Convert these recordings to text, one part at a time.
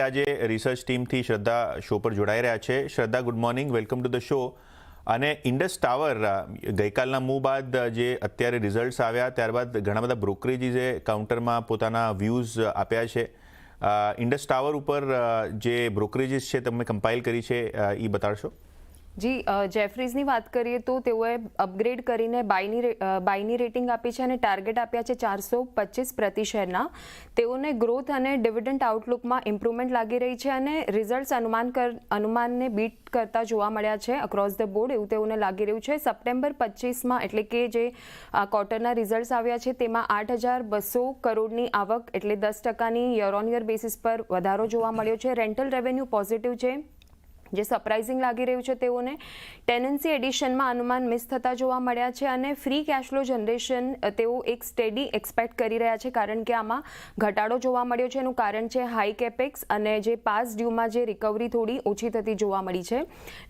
આજે રિસર્ચ ટીમથી શ્રદ્ધા શો પર જોડાઈ રહ્યા છે. શ્રદ્ધા, good morning, welcome to the show. અને ઇન્ડસ ટાવર ગઈકાલના મૂવ બાદ જે અત્યારે રિઝલ્ટ્સ આવ્યા ત્યારબાદ ઘણા બધા બ્રોકરેજીસે કાઉન્ટરમાં પોતાના વ્યૂઝ આપ્યા છે. ઇન્ડસ ટાવર ઉપર જે બ્રોકરેજીસ છે તમે કમ્પાઇલ કરી છે એ બતાડશો? જી, જેફરીઝની વાત કરીએ તો તેઓએ અપગ્રેડ કરીને બાયની રેટિંગ આપી છે અને ટાર્ગેટ આપ્યા છે 425 પ્રતિ શેરના. તેઓને ગ્રોથ અને ડિવિડન્ડ આઉટલુકમાં ઇમ્પ્રુવમેન્ટ લાગી રહી છે અને રિઝલ્ટ્સ અનુમાનને બીટ કરતા જોવા મળ્યા છે અક્રોસ ધ બોર્ડ, એવું તેઓને લાગી રહ્યું છે. સપ્ટેમ્બર 25માં એટલે કે જે ક્વાર્ટરના રિઝલ્ટ્સ આવ્યા છે તેમાં 8,200 કરોડની આવક એટલે 10%ની યર ઓન યર બેસિસ પર વધારો જોવા મળ્યો છે. રેન્ટલ રેવન્યુ પોઝિટિવ છે, જે સરપ્રાઇઝિંગ લાગી રહ્યું છે તેઓને. ટેનન્સી એડિશનમાં અનુમાન મિસ થતા જોવા મળ્યા છે અને ફ્રી કેશ ફ્લો જનરેશન તેઓ એક સ્ટેડી એક્સપેક્ટ કરી રહ્યા છે, કારણ કે આમાં ઘટાડો જોવા મળ્યો છે. એનું કારણ છે હાઈ કેપેક્સ અને જે પાસ ડ્યુમાં જે રિકવરી થોડી ઓછી થતી જોવા મળી છે.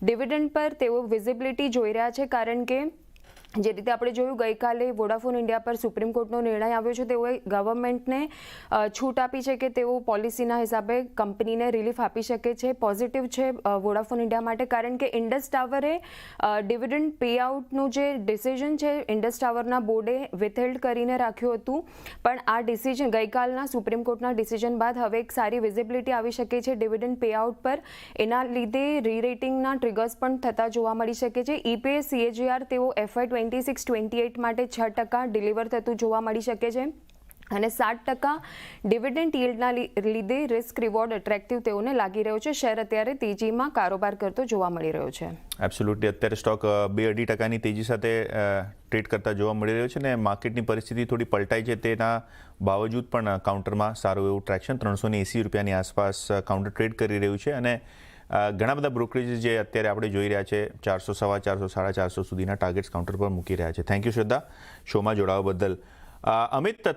ડિવિડન્ડ પર તેઓ વિઝિબિલિટી જોઈ રહ્યા છે, કારણ કે જે રીતે આપણે જોયું ગઈકાલે વોડાફોન ઇન્ડિયા પર સુપ્રીમ કોર્ટનો નિર્ણય આવ્યો છે. તેઓએ ગવર્મેન્ટને છૂટ આપી છે કે તેઓ પોલિસીના હિસાબે કંપનીને રિલીફ આપી શકે છે. પોઝિટિવ છે વોડાફોન ઇન્ડિયા માટે, કારણ કે ઇન્ડસ ટાવરે ડિવિડન્ડ પેઆઉટનું જે ડિસિઝન છે ઇન્ડસ ટાવરના બોર્ડે વિથહેલ્ડ કરીને રાખ્યું હતું, પણ આ ડિસિઝન ગઈકાલના સુપ્રીમ કોર્ટના ડિસિઝન બાદ હવે એક સારી વિઝિબિલિટી આવી શકે છે ડિવિડન્ડ પેઆઉટ પર. એના લીધે રીરેટિંગના ટ્રિગર્સ પણ થતા જોવા મળી શકે છે. ઈપીએસ CAGR તેઓ FY 26-28 માટે 6% ડિલિવર થતું જોવા મળી શકે છે અને 7% ડિવિડન્ડ યીલ્ડના લીધે રિસ્ક રિવોર્ડ એટ્રેક્ટિવ તેઓને લાગી રહ્યો છે. શેર અત્યારે તેજીમાં કારોબાર કરતો જોવા મળી રહ્યો છે. એબ્સોલ્યુટલી. અત્યારે સ્ટોક 2-2.5% તેજી સાથે ટ્રેડ કરતા જોવા મળી રહ્યો છે અને માર્કેટની પરિસ્થિતિ થોડી પલટાઈ છે. તેના બાવજૂદ પણ કાઉન્ટરમાં સારું એવું ટ્રેક્શન 380 રૂપિયાની આસપાસ કાઉન્ટર ટ્રેડ કરી રહ્યું છે અને ઘણા બધા બ્રોકરેજીસ જે અત્યારે આપણે જોઈ રહ્યા છે 400, 450, 450 સુધીના ટાર્ગેટ્સ કાઉન્ટર પર મૂકી રહ્યા છે. થેન્ક યુ શ્રદ્ધા, શોમાં જોડાવા બદલ. અમિત,